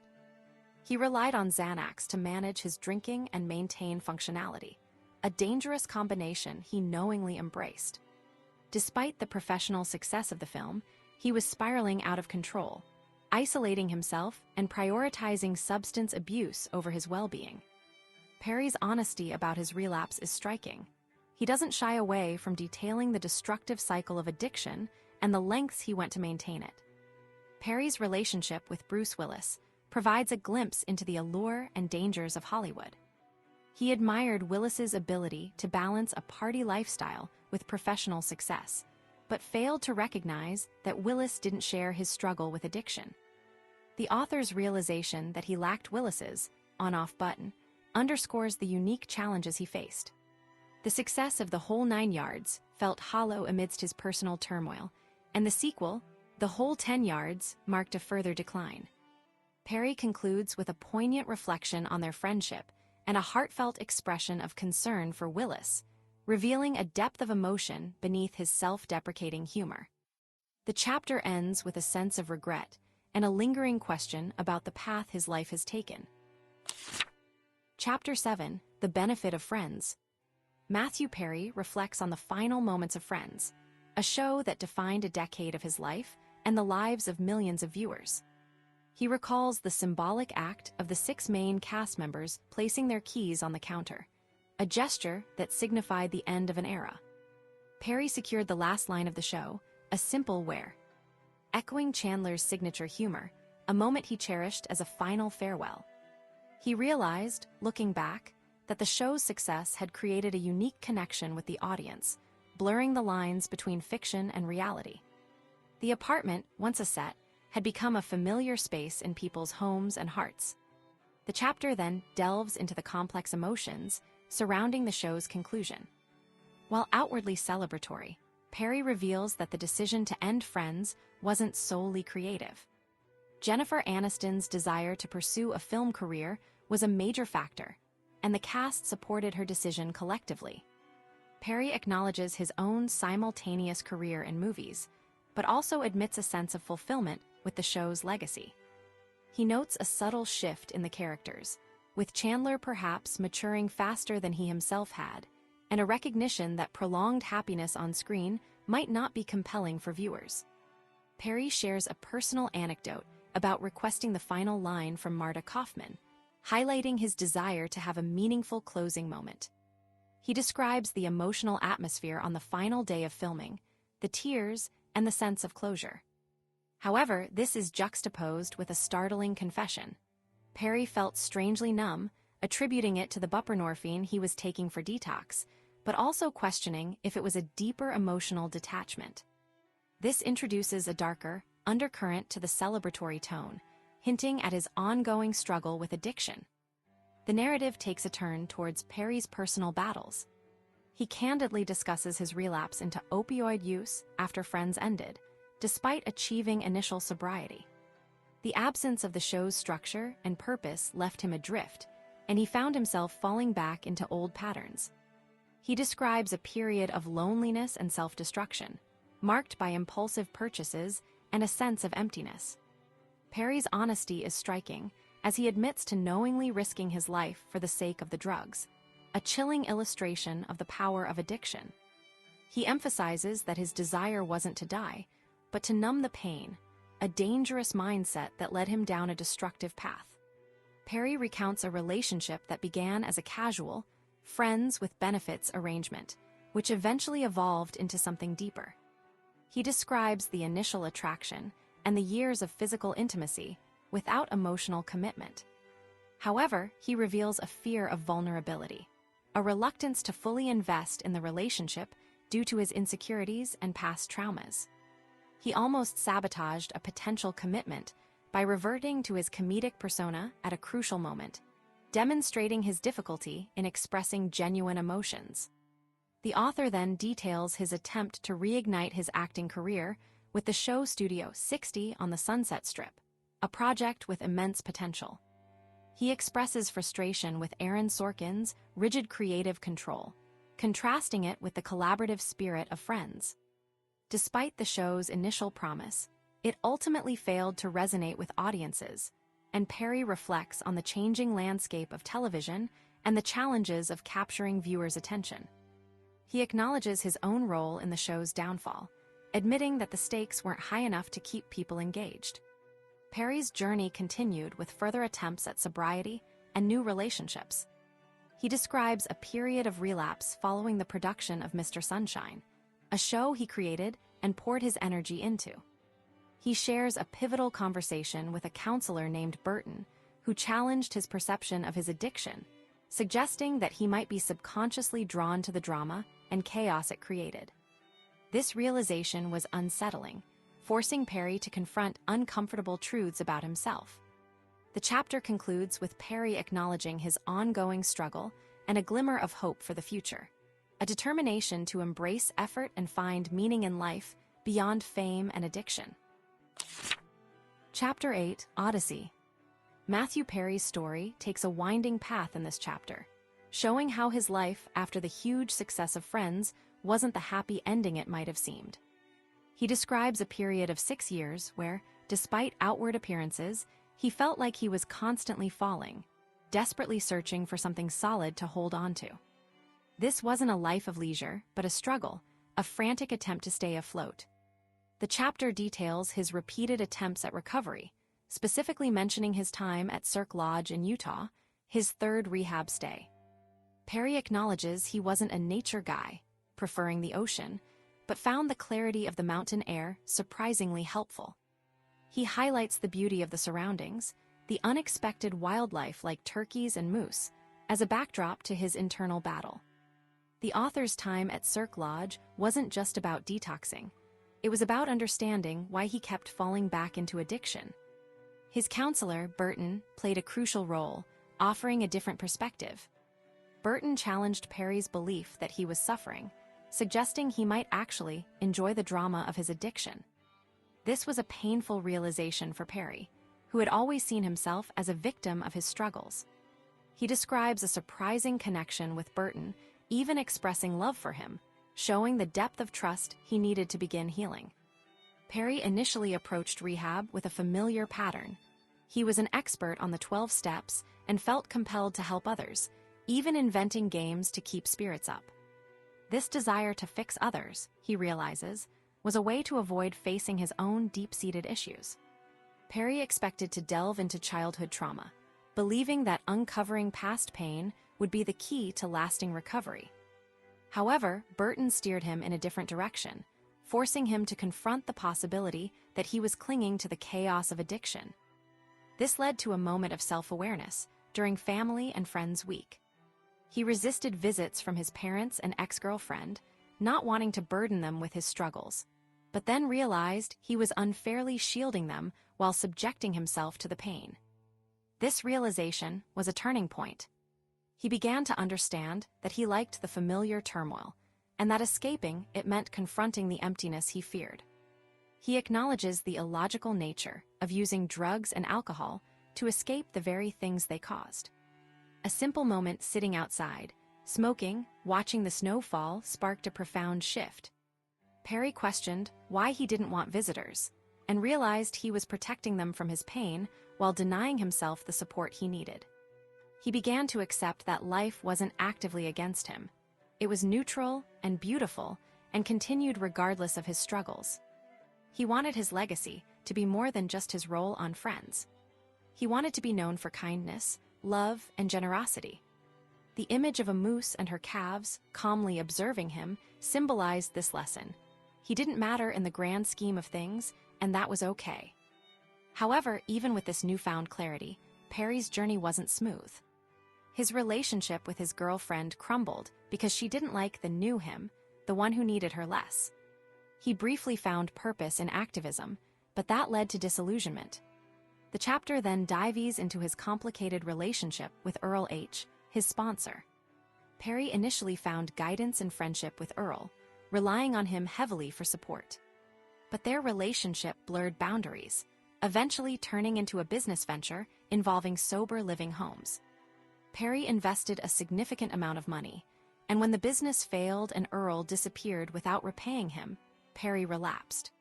He relied on Xanax to manage his drinking and maintain functionality, a dangerous combination he knowingly embraced. Despite the professional success of the film, he was spiraling out of control, isolating himself and prioritizing substance abuse over his well-being. Perry's honesty about his relapse is striking. He doesn't shy away from detailing the destructive cycle of addiction and the lengths he went to maintain it. Perry's relationship with Bruce Willis provides a glimpse into the allure and dangers of Hollywood. He admired Willis's ability to balance a party lifestyle with professional success, but failed to recognize that Willis didn't share his struggle with addiction. The author's realization that he lacked Willis's on-off button underscores the unique challenges he faced. The success of The Whole 9 Yards felt hollow amidst his personal turmoil, and the sequel, The Whole 10 Yards, marked a further decline. Perry concludes with a poignant reflection on their friendship and a heartfelt expression of concern for Willis, revealing a depth of emotion beneath his self-deprecating humor. The chapter ends with a sense of regret and a lingering question about the path his life has taken. Chapter 7: The Benefit of Friends. Matthew Perry reflects on the final moments of Friends, a show that defined a decade of his life and the lives of millions of viewers. He recalls the symbolic act of the 6 main cast members placing their keys on the counter, a gesture that signified the end of an era. Perry secured the last line of the show, a simple "where," echoing Chandler's signature humor, a moment he cherished as a final farewell. He realized, looking back, that the show's success had created a unique connection with the audience, blurring the lines between fiction and reality. The apartment, once a set, had become a familiar space in people's homes and hearts. The chapter then delves into the complex emotions surrounding the show's conclusion. While outwardly celebratory, Perry reveals that the decision to end Friends wasn't solely creative. Jennifer Aniston's desire to pursue a film career was a major factor, and the cast supported her decision collectively. Perry acknowledges his own simultaneous career in movies, but also admits a sense of fulfillment with the show's legacy. He notes a subtle shift in the characters, with Chandler perhaps maturing faster than he himself had, and a recognition that prolonged happiness on screen might not be compelling for viewers. Perry shares a personal anecdote about requesting the final line from Marta Kaufman, highlighting his desire to have a meaningful closing moment. He describes the emotional atmosphere on the final day of filming, the tears, and the sense of closure. However, this is juxtaposed with a startling confession. Perry felt strangely numb, attributing it to the buprenorphine he was taking for detox, but also questioning if it was a deeper emotional detachment. This introduces a darker undercurrent to the celebratory tone, hinting at his ongoing struggle with addiction. The narrative takes a turn towards Perry's personal battles. He candidly discusses his relapse into opioid use after Friends ended, despite achieving initial sobriety. The absence of the show's structure and purpose left him adrift, and he found himself falling back into old patterns. He describes a period of loneliness and self-destruction, marked by impulsive purchases and a sense of emptiness. Perry's honesty is striking, as he admits to knowingly risking his life for the sake of the drugs, a chilling illustration of the power of addiction. He emphasizes that his desire wasn't to die, but to numb the pain, a dangerous mindset that led him down a destructive path. Perry recounts a relationship that began as a casual, friends with benefits arrangement, which eventually evolved into something deeper. He describes the initial attraction and the years of physical intimacy without emotional commitment. However, he reveals a fear of vulnerability, a reluctance to fully invest in the relationship due to his insecurities and past traumas. He almost sabotaged a potential commitment by reverting to his comedic persona at a crucial moment, demonstrating his difficulty in expressing genuine emotions. The author then details his attempt to reignite his acting career with the show Studio 60 on the Sunset Strip, a project with immense potential. He expresses frustration with Aaron Sorkin's rigid creative control, contrasting it with the collaborative spirit of Friends. Despite the show's initial promise, it ultimately failed to resonate with audiences, and Perry reflects on the changing landscape of television and the challenges of capturing viewers' attention. He acknowledges his own role in the show's downfall, admitting that the stakes weren't high enough to keep people engaged. Perry's journey continued with further attempts at sobriety and new relationships. He describes a period of relapse following the production of Mr. Sunshine, a show he created and poured his energy into. He shares a pivotal conversation with a counselor named Burton, who challenged his perception of his addiction, suggesting that he might be subconsciously drawn to the drama and chaos it created. This realization was unsettling, forcing Perry to confront uncomfortable truths about himself. The chapter concludes with Perry acknowledging his ongoing struggle and a glimmer of hope for the future, a determination to embrace effort and find meaning in life beyond fame and addiction. Chapter 8, Odyssey. Matthew Perry's story takes a winding path in this chapter, showing how his life after the huge success of Friends wasn't the happy ending it might have seemed. He describes a period of 6 years where, despite outward appearances, he felt like he was constantly falling, desperately searching for something solid to hold on to. This wasn't a life of leisure, but a struggle, a frantic attempt to stay afloat. The chapter details his repeated attempts at recovery, specifically mentioning his time at Cirque Lodge in Utah, his third rehab stay. Perry acknowledges he wasn't a nature guy, preferring the ocean, but found the clarity of the mountain air surprisingly helpful. He highlights the beauty of the surroundings, the unexpected wildlife like turkeys and moose, as a backdrop to his internal battle. The author's time at Cirque Lodge wasn't just about detoxing. It was about understanding why he kept falling back into addiction. His counselor, Burton, played a crucial role, offering a different perspective. Burton challenged Perry's belief that he was suffering, suggesting he might actually enjoy the drama of his addiction. This was a painful realization for Perry, who had always seen himself as a victim of his struggles. He describes a surprising connection with Burton, even expressing love for him, showing the depth of trust he needed to begin healing. Perry initially approached rehab with a familiar pattern. He was an expert on the 12 steps and felt compelled to help others, even inventing games to keep spirits up. This desire to fix others, he realizes, was a way to avoid facing his own deep-seated issues. Perry expected to delve into childhood trauma, believing that uncovering past pain would be the key to lasting recovery. However, Burton steered him in a different direction, forcing him to confront the possibility that he was clinging to the chaos of addiction. This led to a moment of self-awareness during Family and Friends Week. He resisted visits from his parents and ex-girlfriend, not wanting to burden them with his struggles, but then realized he was unfairly shielding them while subjecting himself to the pain. This realization was a turning point. He began to understand that he liked the familiar turmoil, and that escaping it meant confronting the emptiness he feared. He acknowledges the illogical nature of using drugs and alcohol to escape the very things they caused. A simple moment sitting outside, smoking, watching the snow fall sparked a profound shift. Perry questioned why he didn't want visitors, and realized he was protecting them from his pain while denying himself the support he needed. He began to accept that life wasn't actively against him. It was neutral and beautiful, and continued regardless of his struggles. He wanted his legacy to be more than just his role on Friends. He wanted to be known for kindness, love, and generosity. The image of a moose and her calves calmly observing him symbolized this lesson. He didn't matter in the grand scheme of things, and that was okay. However, even with this newfound clarity, Perry's journey wasn't smooth. His relationship with his girlfriend crumbled because she didn't like the new him, the one who needed her less. He briefly found purpose in activism, but that led to disillusionment. The chapter then dives into his complicated relationship with Earl H., his sponsor. Perry initially found guidance and friendship with Earl, relying on him heavily for support. But their relationship blurred boundaries, eventually turning into a business venture involving sober living homes. Perry invested a significant amount of money, and when the business failed and Earl disappeared without repaying him, Perry relapsed.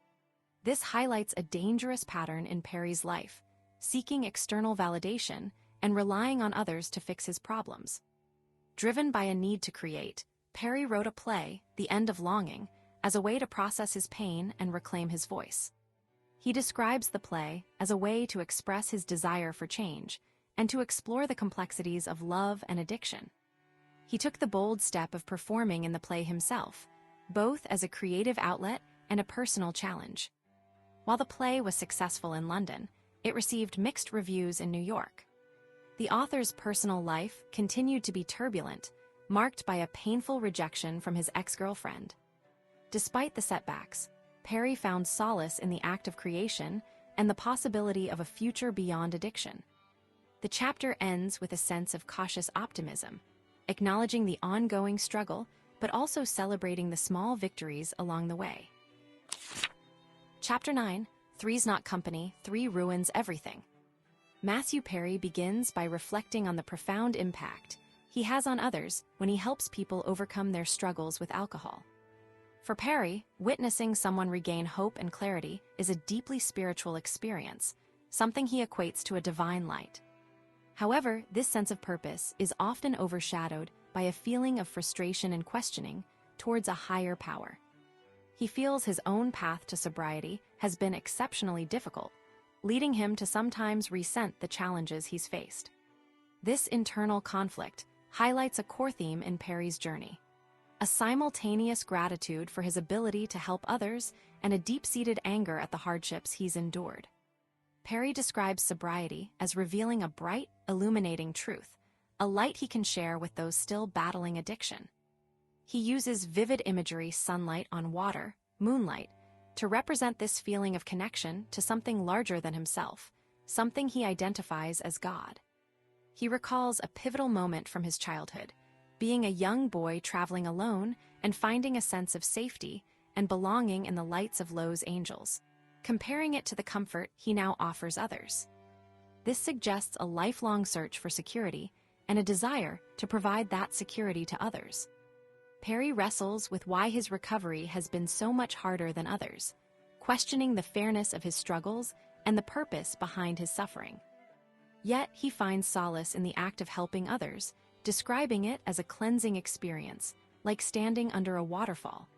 This highlights a dangerous pattern in Perry's life, seeking external validation and relying on others to fix his problems. Driven by a need to create, Perry wrote a play, The End of Longing, as a way to process his pain and reclaim his voice. He describes the play as a way to express his desire for change and to explore the complexities of love and addiction. He took the bold step of performing in the play himself, both as a creative outlet and a personal challenge. While the play was successful in London, it received mixed reviews in New York. The author's personal life continued to be turbulent, marked by a painful rejection from his ex-girlfriend. Despite the setbacks, Perry found solace in the act of creation and the possibility of a future beyond addiction. The chapter ends with a sense of cautious optimism, acknowledging the ongoing struggle but also celebrating the small victories along the way. Chapter 9, Three's Not Company, Three Ruins Everything. Matthew Perry begins by reflecting on the profound impact he has on others when he helps people overcome their struggles with alcohol. For Perry, witnessing someone regain hope and clarity is a deeply spiritual experience, something he equates to a divine light. However, this sense of purpose is often overshadowed by a feeling of frustration and questioning towards a higher power. He feels his own path to sobriety has been exceptionally difficult, leading him to sometimes resent the challenges he's faced. This internal conflict highlights a core theme in Perry's journey: a simultaneous gratitude for his ability to help others and a deep-seated anger at the hardships he's endured. Perry describes sobriety as revealing a bright, illuminating truth, a light he can share with those still battling addiction. He uses vivid imagery, sunlight on water, moonlight, to represent this feeling of connection to something larger than himself, something he identifies as God. He recalls a pivotal moment from his childhood, being a young boy traveling alone and finding a sense of safety and belonging in the lights of Lowe's angels, comparing it to the comfort he now offers others. This suggests a lifelong search for security and a desire to provide that security to others. Perry wrestles with why his recovery has been so much harder than others, questioning the fairness of his struggles and the purpose behind his suffering. Yet he finds solace in the act of helping others, describing it as a cleansing experience, like standing under a waterfall.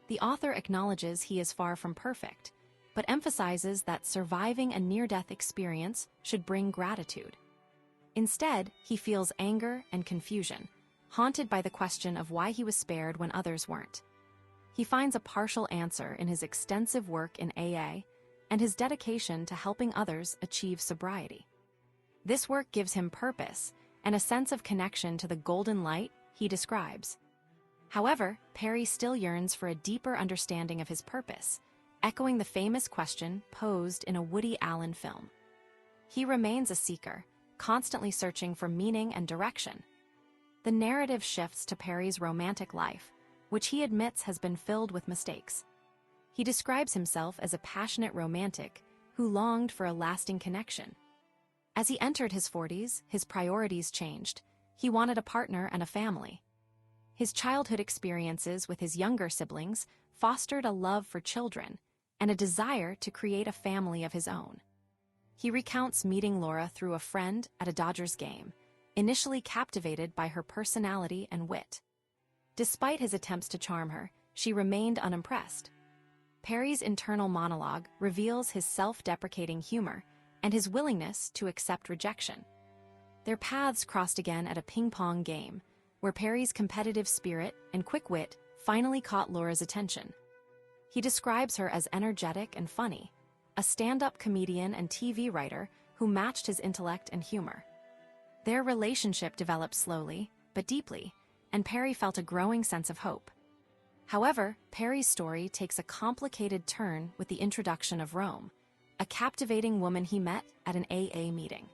The author acknowledges he is far from perfect, but emphasizes that surviving a near-death experience should bring gratitude. Instead, he feels anger and confusion, haunted by the question of why he was spared when others weren't. He finds a partial answer in his extensive work in AA and his dedication to helping others achieve sobriety. This work gives him purpose and a sense of connection to the golden light he describes. However, Perry still yearns for a deeper understanding of his purpose, echoing the famous question posed in a Woody Allen film. He remains a seeker, constantly searching for meaning and direction. The narrative shifts to Perry's romantic life, which he admits has been filled with mistakes. He describes himself as a passionate romantic who longed for a lasting connection. As he entered his 40s, his priorities changed. He wanted a partner and a family. His childhood experiences with his younger siblings fostered a love for children and a desire to create a family of his own. He recounts meeting Laura through a friend at a Dodgers game, initially captivated by her personality and wit. Despite his attempts to charm her, she remained unimpressed. Perry's internal monologue reveals his self-deprecating humor and his willingness to accept rejection. Their paths crossed again at a ping-pong game, where Perry's competitive spirit and quick wit finally caught Laura's attention. He describes her as energetic and funny, a stand-up comedian and TV writer who matched his intellect and humor. Their relationship developed slowly, but deeply, and Perry felt a growing sense of hope. However, Perry's story takes a complicated turn with the introduction of Rome, a captivating woman he met at an AA meeting.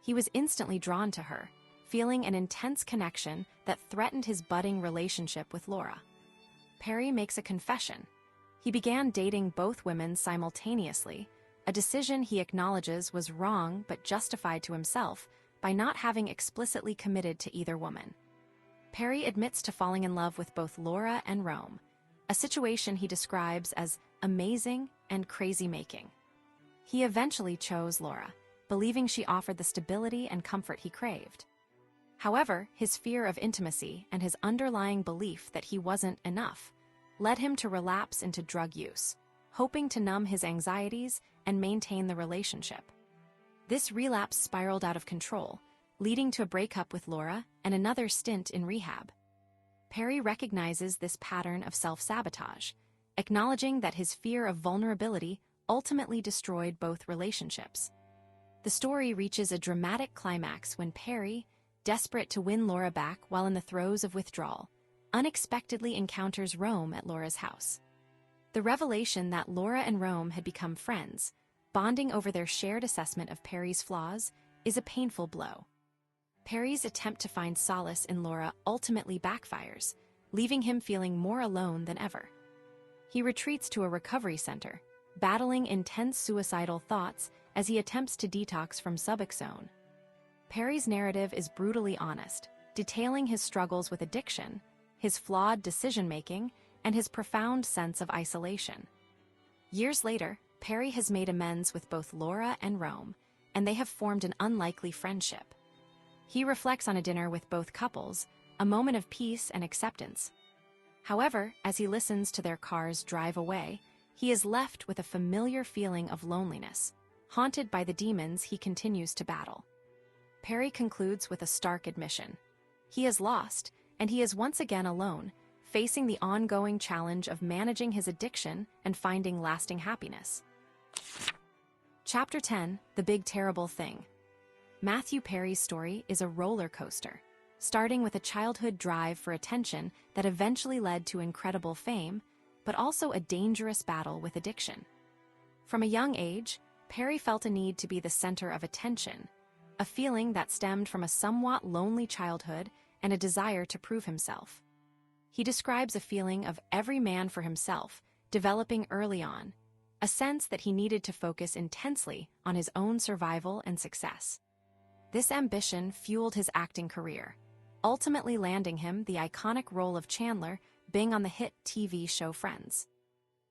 He was instantly drawn to her, feeling an intense connection that threatened his budding relationship with Laura. Perry makes a confession. He began dating both women simultaneously, a decision he acknowledges was wrong but justified to himself by not having explicitly committed to either woman. Perry admits to falling in love with both Laura and Rome, a situation he describes as amazing and crazy-making. He eventually chose Laura, believing she offered the stability and comfort he craved. However, his fear of intimacy and his underlying belief that he wasn't enough led him to relapse into drug use, hoping to numb his anxieties and maintain the relationship. This relapse spiraled out of control, leading to a breakup with Laura and another stint in rehab. Perry recognizes this pattern of self-sabotage, acknowledging that his fear of vulnerability ultimately destroyed both relationships. The story reaches a dramatic climax when Perry, desperate to win Laura back while in the throes of withdrawal, unexpectedly encounters Rome at Laura's house. The revelation that Laura and Rome had become friends, bonding over their shared assessment of Perry's flaws, is a painful blow. Perry's attempt to find solace in Laura ultimately backfires, leaving him feeling more alone than ever. He retreats to a recovery center, battling intense suicidal thoughts as he attempts to detox from Suboxone. Perry's narrative is brutally honest, detailing his struggles with addiction, his flawed decision-making, and his profound sense of isolation. Years later, Perry has made amends with both Laura and Rome, and they have formed an unlikely friendship. He reflects on a dinner with both couples, a moment of peace and acceptance. However, as he listens to their cars drive away, he is left with a familiar feeling of loneliness, haunted by the demons he continues to battle. Perry concludes with a stark admission. He is lost, and he is once again alone, facing the ongoing challenge of managing his addiction and finding lasting happiness. Chapter 10: The Big Terrible Thing. Matthew Perry's story is a roller coaster, starting with a childhood drive for attention that eventually led to incredible fame, but also a dangerous battle with addiction. From a young age, Perry felt a need to be the center of attention, a feeling that stemmed from a somewhat lonely childhood and a desire to prove himself. He describes a feeling of every man for himself developing early on, a sense that he needed to focus intensely on his own survival and success. This ambition fueled his acting career, ultimately landing him the iconic role of Chandler Bing on the hit TV show Friends.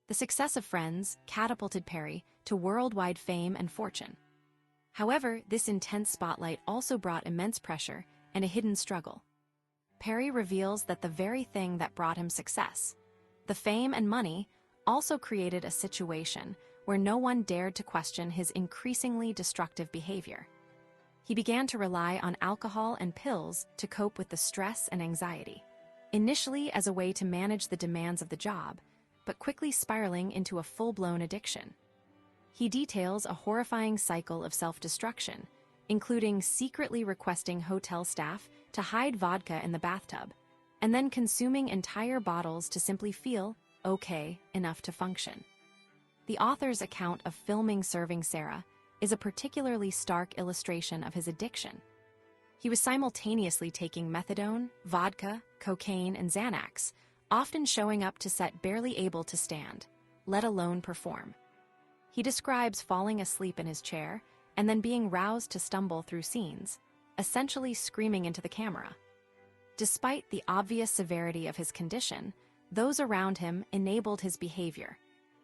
The success of Friends catapulted Perry to worldwide fame and fortune. However, this intense spotlight also brought immense pressure and a hidden struggle. Perry reveals that the very thing that brought him success, the fame and money, also created a situation where no one dared to question his increasingly destructive behavior. He began to rely on alcohol and pills to cope with the stress and anxiety, initially as a way to manage the demands of the job, but quickly spiraling into a full-blown addiction. He details a horrifying cycle of self-destruction, including secretly requesting hotel staff to hide vodka in the bathtub, and then consuming entire bottles to simply feel okay enough to function. The author's account of filming serving Sarah is a particularly stark illustration of his addiction. He was simultaneously taking methadone, vodka, cocaine, and Xanax, often showing up to set barely able to stand, let alone perform. He describes falling asleep in his chair and then being roused to stumble through scenes, essentially screaming into the camera. Despite the obvious severity of his condition, those around him enabled his behavior,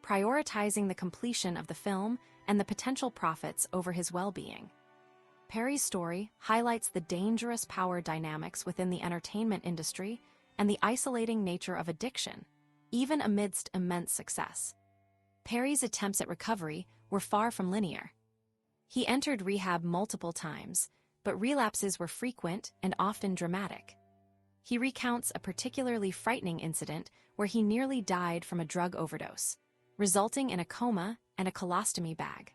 prioritizing the completion of the film and the potential profits over his well-being. Perry's story highlights the dangerous power dynamics within the entertainment industry and the isolating nature of addiction, even amidst immense success. Perry's attempts at recovery were far from linear. He entered rehab multiple times, but relapses were frequent and often dramatic. He recounts a particularly frightening incident where he nearly died from a drug overdose, resulting in a coma and a colostomy bag.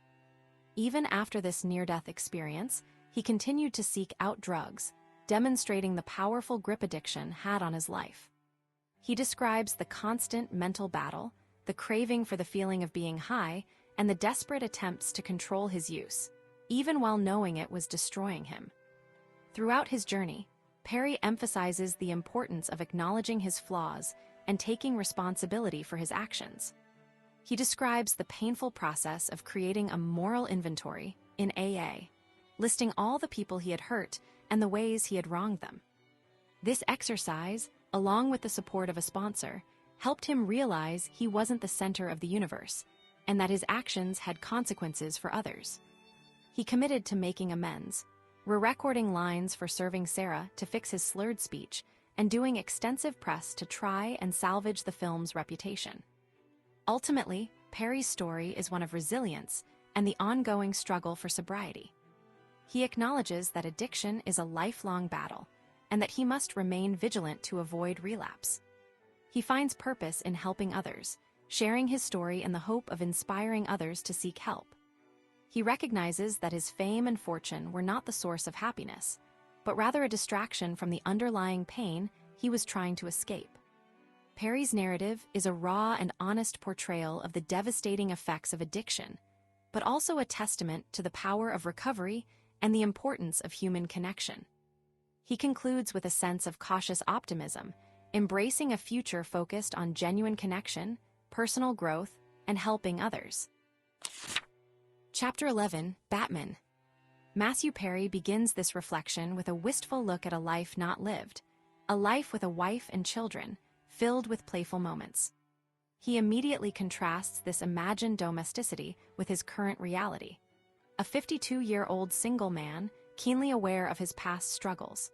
Even after this near-death experience, he continued to seek out drugs, demonstrating the powerful grip addiction had on his life. He describes the constant mental battle, the craving for the feeling of being high, and the desperate attempts to control his use, even while knowing it was destroying him. Throughout his journey, Perry emphasizes the importance of acknowledging his flaws and taking responsibility for his actions. He describes the painful process of creating a moral inventory in AA, listing all the people he had hurt and the ways he had wronged them. This exercise, along with the support of a sponsor, helped him realize he wasn't the center of the universe and that his actions had consequences for others. He committed to making amends, re-recording lines for serving Sarah to fix his slurred speech and doing extensive press to try and salvage the film's reputation. Ultimately, Perry's story is one of resilience and the ongoing struggle for sobriety. He acknowledges that addiction is a lifelong battle and that he must remain vigilant to avoid relapse. He finds purpose in helping others, sharing his story in the hope of inspiring others to seek help. He recognizes that his fame and fortune were not the source of happiness, but rather a distraction from the underlying pain he was trying to escape. Perry's narrative is a raw and honest portrayal of the devastating effects of addiction, but also a testament to the power of recovery and the importance of human connection. He concludes with a sense of cautious optimism, embracing a future focused on genuine connection, personal growth, and helping others. Chapter 11, Batman. Matthew Perry begins this reflection with a wistful look at a life not lived, a life with a wife and children, filled with playful moments. He immediately contrasts this imagined domesticity with his current reality. A 52-year-old single man, keenly aware of his past struggles.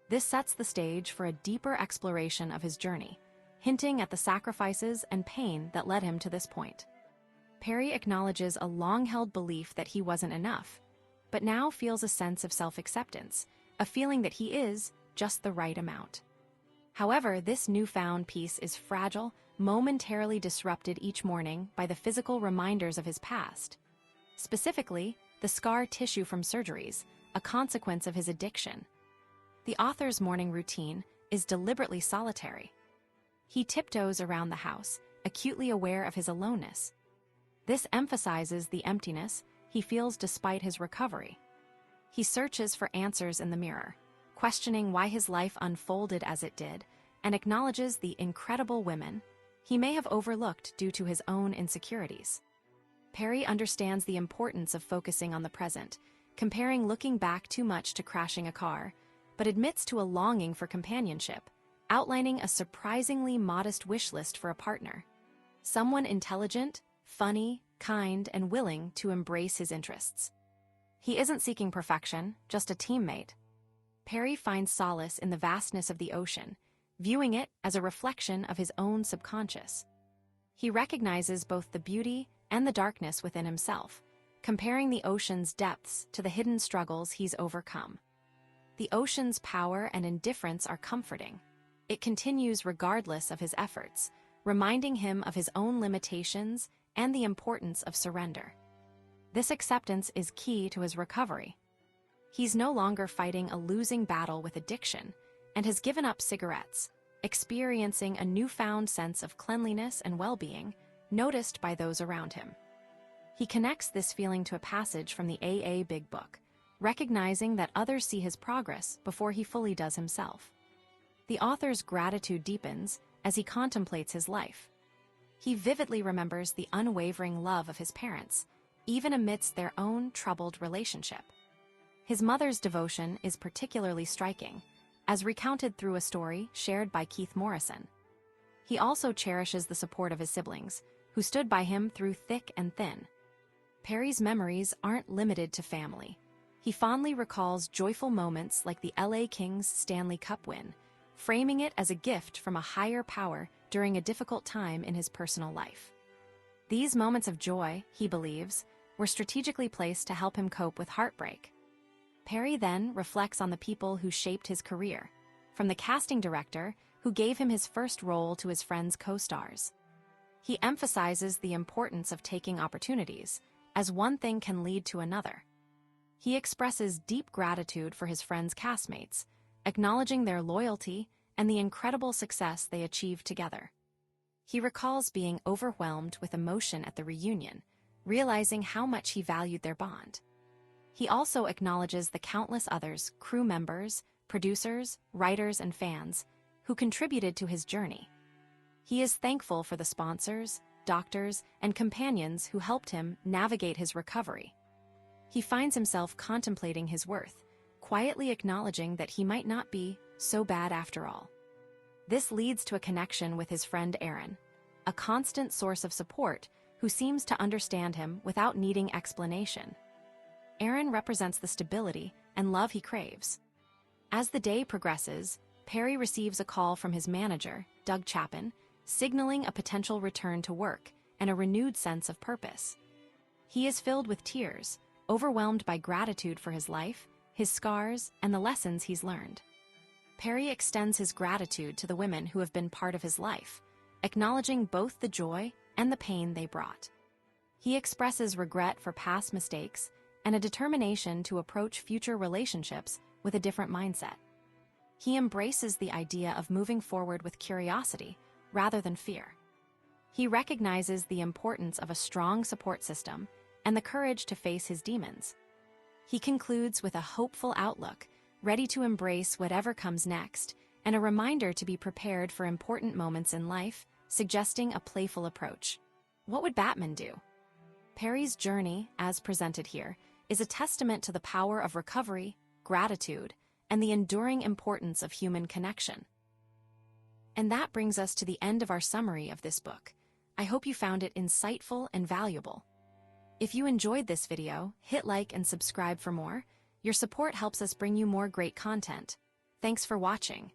This sets the stage for a deeper exploration of his journey, hinting at the sacrifices and pain that led him to this point. Perry acknowledges a long-held belief that he wasn't enough, but now feels a sense of self-acceptance, a feeling that he is just the right amount. However, this newfound peace is fragile, momentarily disrupted each morning by the physical reminders of his past. Specifically, the scar tissue from surgeries, a consequence of his addiction. The author's morning routine is deliberately solitary. He tiptoes around the house, acutely aware of his aloneness. This emphasizes the emptiness he feels despite his recovery. He searches for answers in the mirror, questioning why his life unfolded as it did, and acknowledges the incredible women he may have overlooked due to his own insecurities. Perry understands the importance of focusing on the present, comparing looking back too much to crashing a car, but admits to a longing for companionship, outlining a surprisingly modest wish list for a partner. Someone intelligent, funny, kind, and willing to embrace his interests. He isn't seeking perfection, just a teammate. Perry finds solace in the vastness of the ocean, viewing it as a reflection of his own subconscious. He recognizes both the beauty and the darkness within himself, comparing the ocean's depths to the hidden struggles he's overcome. The ocean's power and indifference are comforting. It continues regardless of his efforts, reminding him of his own limitations and the importance of surrender. This acceptance is key to his recovery. He's no longer fighting a losing battle with addiction and has given up cigarettes, experiencing a newfound sense of cleanliness and well-being noticed by those around him. He connects this feeling to a passage from the AA Big Book, recognizing that others see his progress before he fully does himself. The author's gratitude deepens as he contemplates his life. He vividly remembers the unwavering love of his parents, even amidst their own troubled relationship. His mother's devotion is particularly striking, as recounted through a story shared by Keith Morrison. He also cherishes the support of his siblings, who stood by him through thick and thin. Perry's memories aren't limited to family. He fondly recalls joyful moments like the LA Kings Stanley Cup win, framing it as a gift from a higher power during a difficult time in his personal life. These moments of joy, he believes, were strategically placed to help him cope with heartbreak. Perry then reflects on the people who shaped his career, from the casting director who gave him his first role to his friends' co-stars. He emphasizes the importance of taking opportunities, as one thing can lead to another. He expresses deep gratitude for his friends' castmates, acknowledging their loyalty and the incredible success they achieved together. He recalls being overwhelmed with emotion at the reunion, realizing how much he valued their bond. He also acknowledges the countless others, crew members, producers, writers, and fans, who contributed to his journey. He is thankful for the sponsors, doctors, and companions who helped him navigate his recovery. He finds himself contemplating his worth, quietly acknowledging that he might not be so bad after all. This leads to a connection with his friend Aaron, a constant source of support who seems to understand him without needing explanation. Aaron represents the stability and love he craves. As the day progresses, Perry receives a call from his manager, Doug Chapin, signaling a potential return to work and a renewed sense of purpose. He is filled with tears, overwhelmed by gratitude for his life, his scars, and the lessons he's learned. Perry extends his gratitude to the women who have been part of his life, acknowledging both the joy and the pain they brought. He expresses regret for past mistakes and a determination to approach future relationships with a different mindset. He embraces the idea of moving forward with curiosity rather than fear. He recognizes the importance of a strong support system and the courage to face his demons. He concludes with a hopeful outlook, ready to embrace whatever comes next, and a reminder to be prepared for important moments in life, suggesting a playful approach. What would Batman do? Perry's journey, as presented here, is a testament to the power of recovery, gratitude, and the enduring importance of human connection. And that brings us to the end of our summary of this book. I hope you found it insightful and valuable. If you enjoyed this video, hit like and subscribe for more. Your support helps us bring you more great content. Thanks for watching.